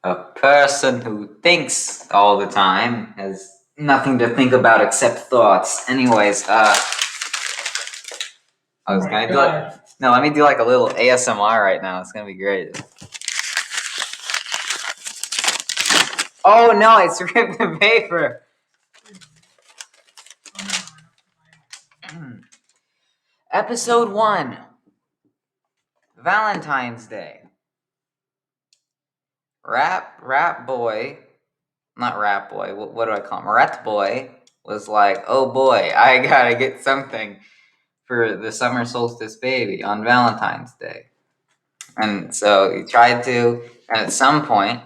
A person who thinks all the time has nothing to think about except thoughts. Anyways, I was gonna do it. No, let me do like a little ASMR right now. It's gonna be great. Oh no, it's ripped the paper. Episode 1. Valentine's Day. Ratboy, not Ratboy, what do I call him? Ratboy was like, oh boy, I gotta get something for the summer solstice baby on Valentine's Day. And so he tried to, and at some point,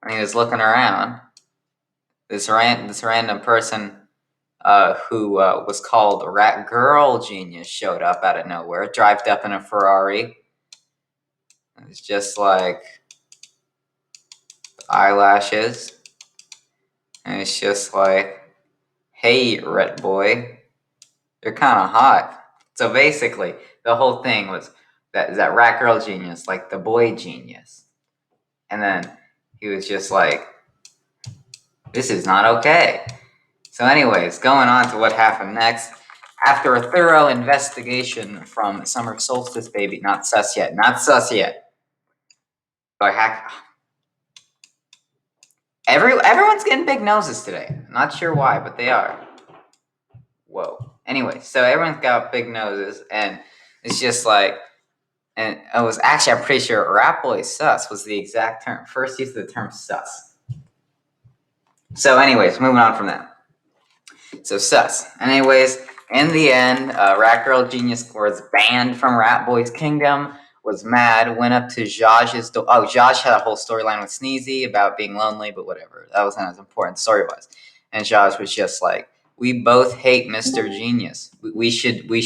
when he was looking around, this random person who was called Ratboy Genius showed up out of nowhere, drived up in a Ferrari. It's just like eyelashes. And it's just like, hey, Ratboy, you're kind of hot. So basically, the whole thing was that Ratboy Genius, like the boy genius. And then he was just like, this is not okay. So anyways, going on to what happened next. After a thorough investigation from Summer Solstice Baby, not sus yet. Everyone's getting big noses today. Not sure why, but they are. Whoa. Anyway, so everyone's got big noses, and it's just like, and it was actually, I'm pretty sure Ratboy sus was the exact term, first use of the term sus. So anyways, moving on from that. So sus. Anyways, in the end, Ratboy Genius was banned from Ratboy's kingdom, was mad, went up to Zhaj's door. Oh, Zhaj had a whole storyline with Sneezy about being lonely, but whatever. That wasn't as important story-wise. And Zhaj was just like, we both hate Mr. Genius. We should be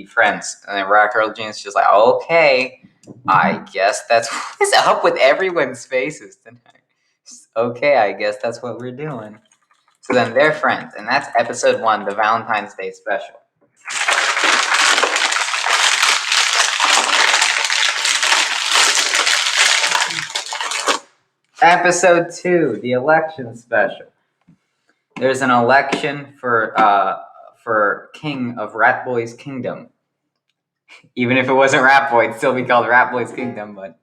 friends. And then Ratboy Genius was just like, okay, I guess that's what's up with everyone's faces tonight. Okay, I guess that's what we're doing. So then they're friends, and that's episode 1, the Valentine's Day special. Episode 2, the election special. There's an election for king of Ratboy's kingdom. Even if it wasn't Ratboy, it'd still be called Ratboy's kingdom, but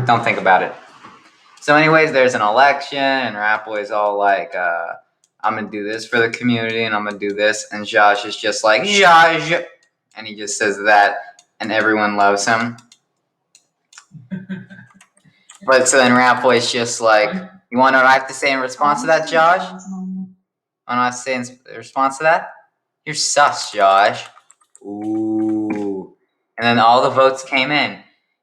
don't think about it. So anyways, there's an election, and Ratboy's all like, I'm gonna do this for the community, and I'm gonna do this, and Zhaj is just like, Zhaj! And he just says that, and everyone loves him. But so then Ratboy's just like, you wanna know what I have to say in response to that, Zhaj? Want to know what I have to say in response to that? You're sus, Zhaj. Ooh. And then all the votes came in.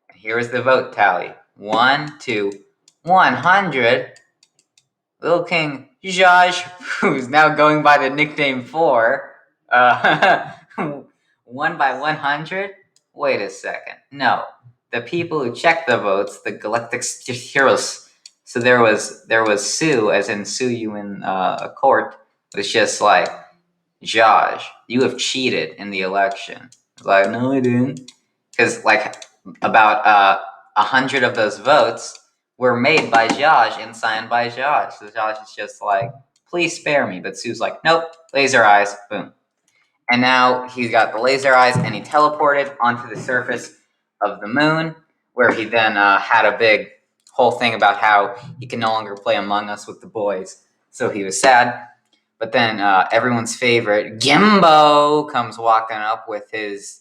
And here was the vote tally. 1 to 100. Little King Zhaj, who's now going by the nickname 4, 1 by 100? Wait a second. No. The people who checked the votes, the Galactic Heroes. So there was Sue, as in sue you in a court, was just like, Zhaj, you have cheated in the election. I was like, no, I didn't. Because like about 100 of those votes were made by Zhaj and signed by Zhaj. So Zhaj is just like, please spare me. But Sue's like, nope, laser eyes, boom. And now he's got the laser eyes, and he teleported onto the surface of the moon, where he then had a big whole thing about how he can no longer play Among Us with the boys. So he was sad. But then everyone's favorite, Gimbo, comes walking up with his...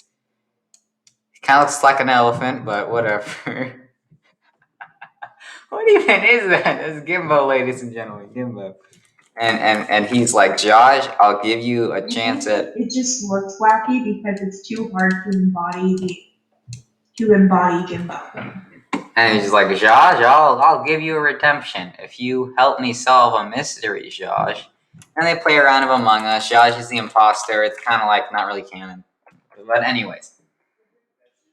He kind of looks like an elephant, but whatever. What even is that? That's Gimbo, ladies and gentlemen, Gimbo. And he's like, Josh, I'll give you a chance at... It just looks wacky because it's too hard to embody Gimbo. And he's like, Josh, I'll give you a redemption if you help me solve a mystery, Josh. And they play a round of Among Us. Josh is the imposter. It's kind of like not really canon. But anyways,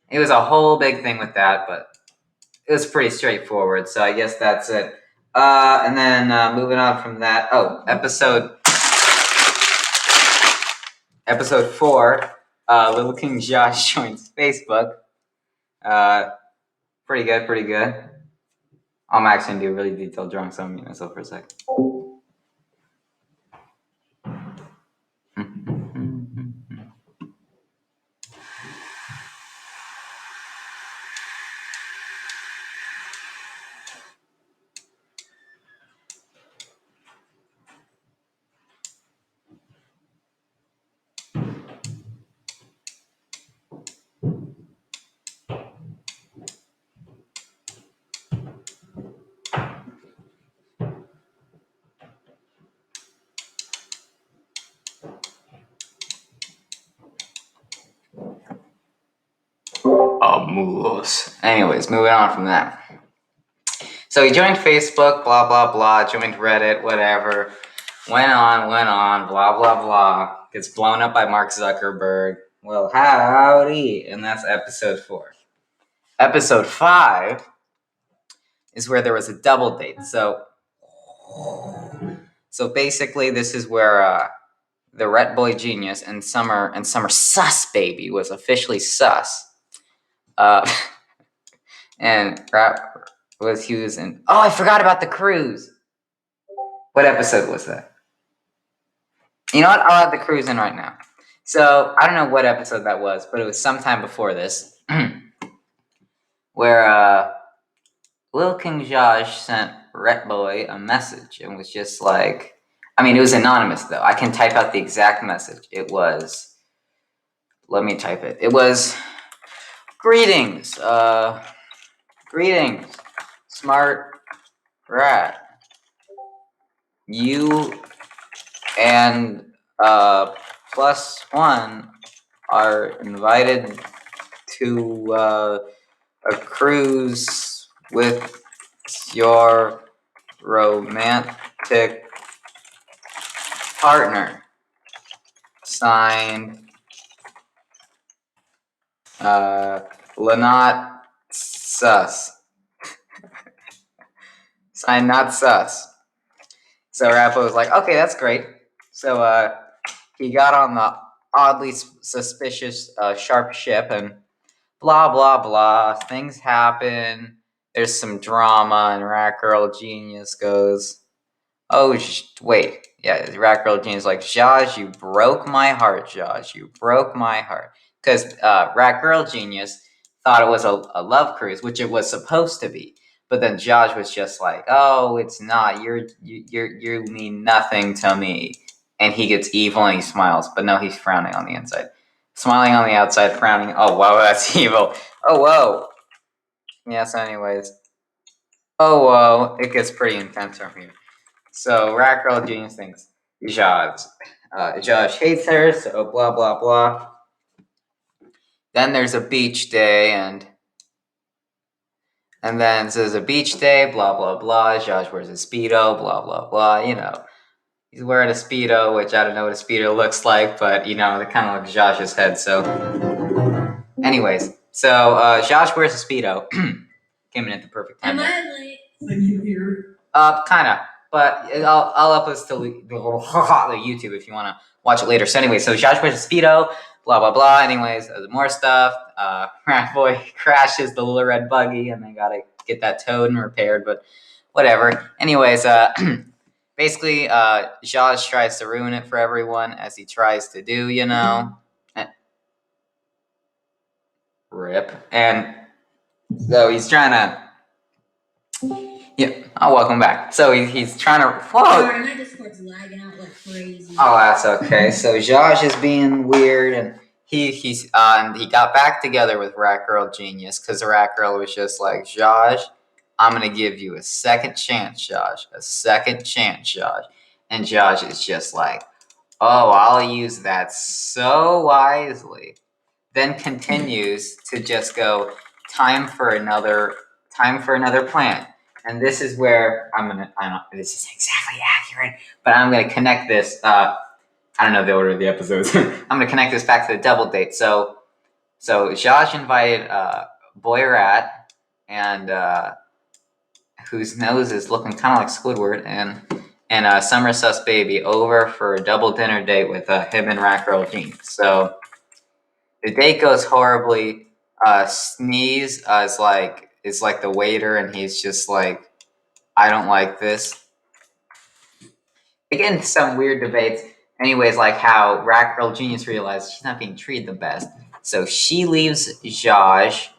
it was a whole big thing with that, but it was pretty straightforward. So I guess that's it. And then moving on from that. Oh, episode 4. Little King Josh joins Facebook. Pretty good, pretty good. I'm actually gonna do a really detailed drawing, so I'm gonna mute myself for a sec. Moves. Anyways, moving on from that. So he joined Facebook, blah, blah, blah, joined Reddit, whatever. Went on, blah, blah, blah. Gets blown up by Mark Zuckerberg. Well, howdy. And that's episode 4. Episode 5 is where there was a double date. So basically, this is where the Ratboy Genius and Summer Sus Baby was officially sus. And Rap was using. Oh, I forgot about the cruise. What episode was that? You know what? I'll add the cruise in right now. So I don't know what episode that was, but it was sometime before this, where Lil King Josh sent Ratboy a message and was just like, I mean, it was anonymous though. I can type out the exact message. It was. Let me type it. It was, greetings, smart rat. You and +1 are invited to a cruise with your romantic partner. Signed, Lanot Sus. Signed, not sus. So Rappo was like, okay, that's great. So he got on the oddly suspicious sharp ship and blah, blah, blah. Things happen. There's some drama, and Rat Girl Genius goes, oh, wait. Yeah, Rat Girl Genius is like, Josh, you broke my heart, Josh. You broke my heart. Because Rat Girl Genius thought it was a love cruise, which it was supposed to be. But then Josh was just like, oh, it's not. You mean nothing to me. And he gets evil and he smiles. But no, he's frowning on the inside. Smiling on the outside, frowning. Oh, wow, that's evil. Oh, whoa. Yeah, so anyways. Oh, whoa. It gets pretty intense from here. So Rat Girl Genius thinks Josh hates her, so blah, blah, blah. Then there's a beach day, and then so there's a beach day, blah, blah, blah. Josh wears a Speedo, blah, blah, blah. You know, he's wearing a Speedo, which I don't know what a Speedo looks like, but, you know, it kind of looks Josh's head, so. Anyways, so Josh wears a Speedo. Came in at the perfect time. Am I late? Like you here? Kind of. But I'll upload to the YouTube if you want to watch it later. So anyway, so Josh wears a Speedo, blah, blah, blah. Anyways, there's more stuff. Ratboy crashes the little red buggy, and they got to get that towed and repaired, but whatever. Anyways, basically, Josh tries to ruin it for everyone, as he tries to do, you know. Rip. And so he's trying to... Yeah, welcome back. So he's trying to... Whoa! Sorry, my Discord's lagging out like crazy. Oh, that's okay. So Josh is being weird, and he got back together with Rat Girl Genius, because the Rat Girl was just like, Josh, I'm going to give you a second chance, Josh. A second chance, Josh. And Josh is just like, oh, I'll use that so wisely. Then continues to just go, time for another plan. And this is where this is exactly accurate, but I'm gonna connect this, I don't know the order of the episodes. I'm gonna connect this back to the double date. So Josh invited Boy Rat, and whose nose is looking kind of like Squidward, and Summer Sus Baby over for a double dinner date with him and Rat Girl Genius. So the date goes horribly. Sneeze is is like the waiter, and he's just like, I don't like this. Again, some weird debates. Anyways, like how Ratboy Genius realized she's not being treated the best, so she leaves Zhaj.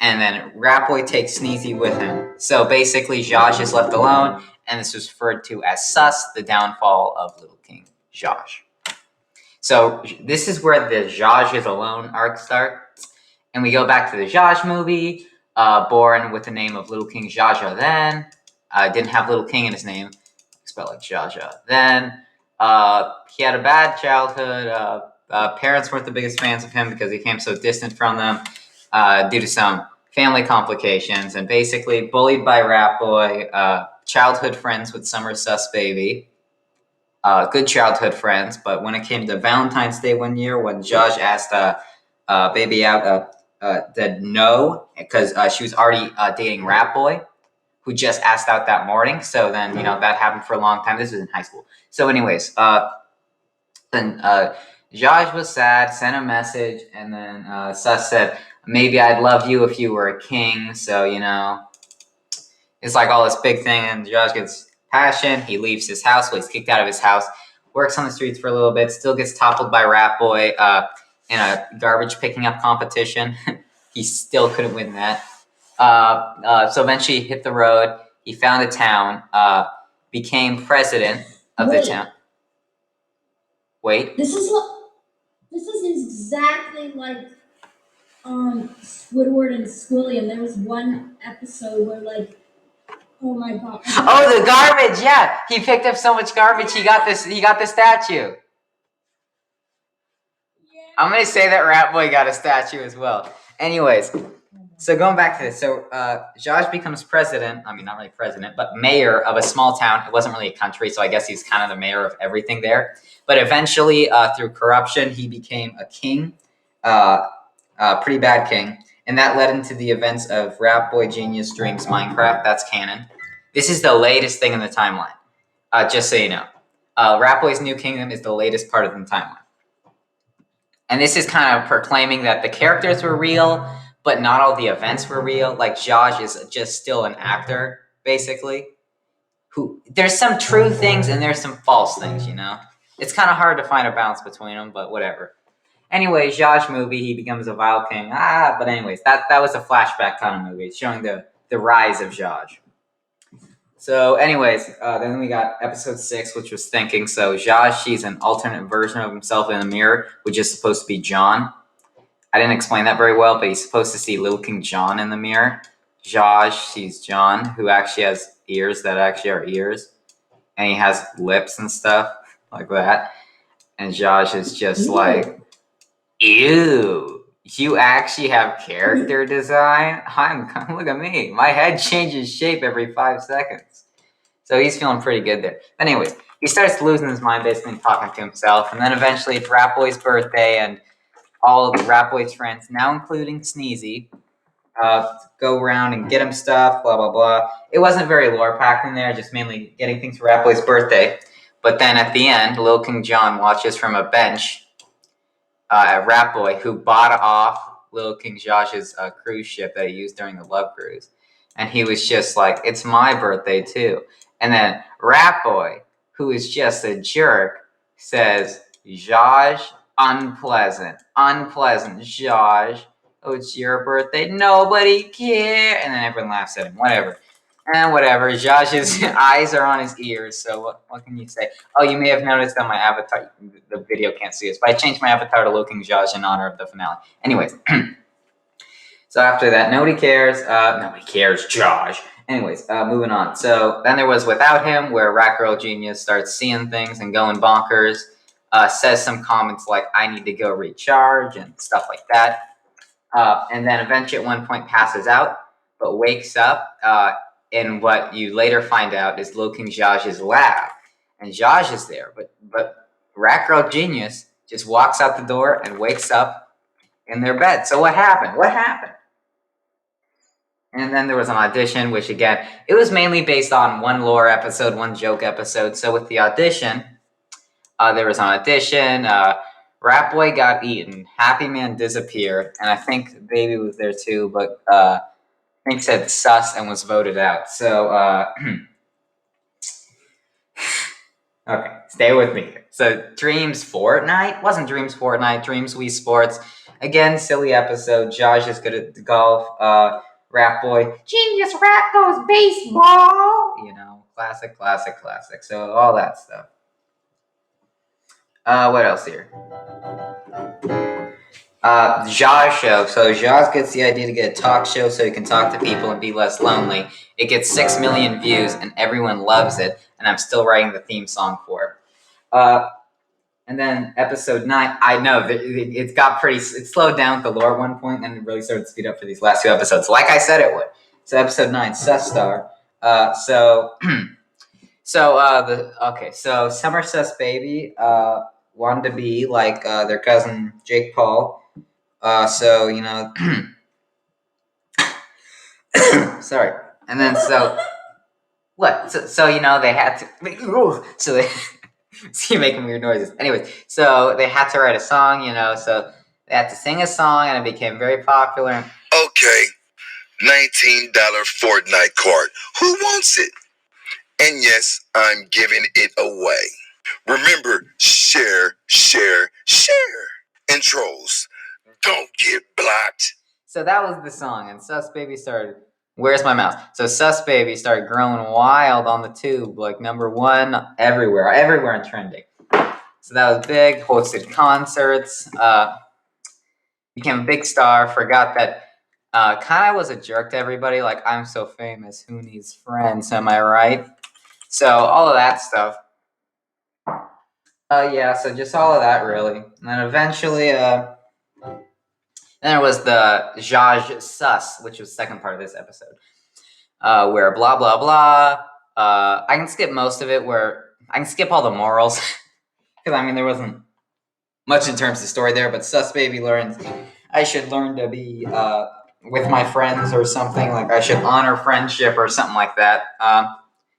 And then Ratboy takes Sneezy with him. So basically, Zhaj is left alone, and this was referred to as Sus, the downfall of Little King Zhaj. So this is where the Zhaj is alone arc starts, and we go back to the Zhaj movie, born with the name of Little King Zhaja. Then didn't have Little King in his name, spelled like Zhaja. Then he had a bad childhood. Parents weren't the biggest fans of him because he came so distant from them due to some family complications, and basically bullied by Ratboy. Childhood friends with Summer Sus Baby. Good childhood friends, but when it came to Valentine's Day one year, when Zhaj asked Baby out, said no because she was already dating Ratboy, who just asked out that morning. So then, that happened for a long time. This was in high school. So anyways, then Zhaj was sad, sent a message, and then Sus said, maybe I'd love you if you were a king. So, it's like all this big thing, and Zhaj gets passion. He leaves his house. Well, he's kicked out of his house. Works on the streets for a little bit. Still gets toppled by Ratboy in a garbage picking up competition. He still couldn't win that. So eventually he hit the road. He found a town. Became president of the town. Wait. This is exactly like Squidward and Squilliam. There was one episode where oh my god. Oh, the garbage! Yeah, he picked up so much garbage. He got the statue. Yeah. I'm gonna say that Ratboy got a statue as well. Anyways, so going back to this, so Zhaj becomes president. I mean, not really president, but mayor of a small town. It wasn't really a country, so I guess he's kind of the mayor of everything there. But eventually, through corruption, he became a king, pretty bad king. And that led into the events of Ratboy Genius Dreams Minecraft. That's canon. This is the latest thing in the timeline, just so you know. Ratboy's New Kingdom is the latest part of the timeline. And this is kind of proclaiming that the characters were real, but not all the events were real. Like, Zhaj is just still an actor, basically. There's some true things and there's some false things, It's kind of hard to find a balance between them, but whatever. Anyway, Zhaj movie, he becomes a vile king. But anyways, that was a flashback kind of movie, showing the rise of Zhaj. So anyways, then we got episode 6, which was Thinking. So Zhaj, she's an alternate version of himself in the mirror, which is supposed to be John. I didn't explain that very well, but he's supposed to see Little King John in the mirror. Zhaj sees John, who actually has ears that actually are ears. And he has lips and stuff like that. And Zhaj is just like, ew, you actually have character design? Look at me. My head changes shape every 5 seconds. So he's feeling pretty good there. But anyways, he starts losing his mind, basically talking to himself. And then eventually it's Ratboy's birthday, and all of Ratboy's friends, now including Sneezy, go around and get him stuff, blah, blah, blah. It wasn't very lore-packed in there, just mainly getting things for Ratboy's birthday. But then at the end, Little King John watches from a bench at Ratboy, who bought off Little King Josh's cruise ship that he used during the Love Cruise. And he was just like, it's my birthday too. And then Ratboy, who is just a jerk, says, Zhaj, unpleasant, Zhaj. Oh, it's your birthday, nobody care. And then everyone laughs at him, whatever. And whatever, Zhaj's eyes are on his ears, so what can you say? Oh, you may have noticed on my avatar, the video can't see us, but I changed my avatar to Little King Zhaj in honor of the finale. Anyways, so after that, nobody cares, Zhaj. Anyways, moving on. So then there was Without Him, where Ratgirl Genius starts seeing things and going bonkers, says some comments like, I need to go recharge, and stuff like that. And then eventually at one point passes out, but wakes up, and what you later find out is Little King Zhaj's lab. And Zhaj is there, but Ratgirl Genius just walks out the door and wakes up in their bed. So what happened? And then there was an audition, which again, it was mainly based on one lore episode, one joke episode. So with the audition, there was an audition. Ratboy got eaten. Happy Man disappeared, and I think Baby was there too, but Hank said sus and was voted out. So okay, stay with me here. So Dreams Fortnite wasn't Dreams Fortnite. Dreams Wii Sports. Again, silly episode. Josh is good at golf. Ratboy Genius Rat goes baseball. You know, classic. So all that stuff. What else here? Zha's show. So Zha's gets the idea to get a talk show so he can talk to people and be less lonely. It gets 6 million views and everyone loves it. And I'm still writing the theme song for it. And then episode 9, I know it got it slowed down at the lore at one point and it really started to speed up for these last 2 episodes, like I said it would. So episode 9, Sus Star. So Summer Sus Baby wanted to be like their cousin Jake Paul. So you know, sorry. And then what? So you know they had to. So they see you making weird noises. Anyways, so they had to write a song. You know, so they had to sing a song, and it became very popular. Okay, $19 Fortnite card. Who wants it? And yes, I'm giving it away. Remember, share. And trolls, don't get blocked. So that was the song, and Sus Baby started. Where's my mouse? So Sus Baby started growing wild on the tube, like #1 everywhere and trending. So that was big. Hosted concerts. Became a big star. Forgot that. Kind of was a jerk to everybody. Like, I'm so famous. Who needs friends? Am I right? So all of that stuff. Yeah, so just all of that, really. And then eventually, then there was the Zhaj Sus, which was the second part of this episode, where blah, blah, blah. I can skip most of it, where I can skip all the morals. Because, I mean, there wasn't much in terms of story there, but Sus Baby learns I should learn to be with my friends or something. Like, I should honor friendship or something like that.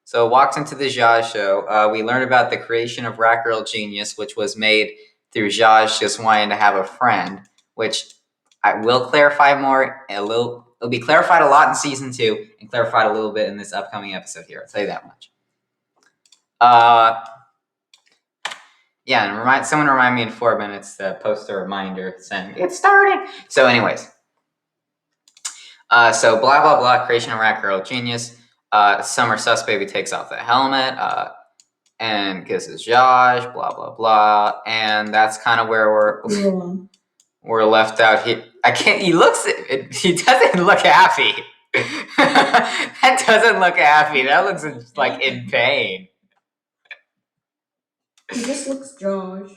So walks into the Zha show. We learned about the creation of Ratboy Genius, which was made through Zha just wanting to have a friend, which I will clarify more. It'll be clarified a lot in season 2 and clarified a little bit in this upcoming episode here. I'll tell you that much. Yeah, and someone remind me in 4 minutes to post a reminder saying it's starting. So anyways. So blah, blah, blah, creation of Ratboy Genius. Summer Sus Baby takes off the helmet and kisses Josh, blah, blah, blah. And that's kind of where we're left out here. He doesn't look happy. That doesn't look happy. That looks like in pain. He just looks Josh.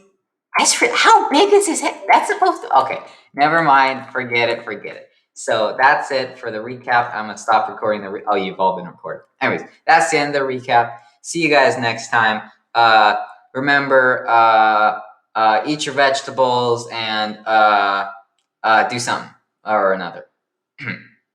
How big is his head? That's supposed to... Okay, never mind. Forget it. So that's it for the recap. I'm going to stop recording oh, you've all been recorded. Anyways, that's the end of the recap. See you guys next time. Remember, eat your vegetables and do something or another.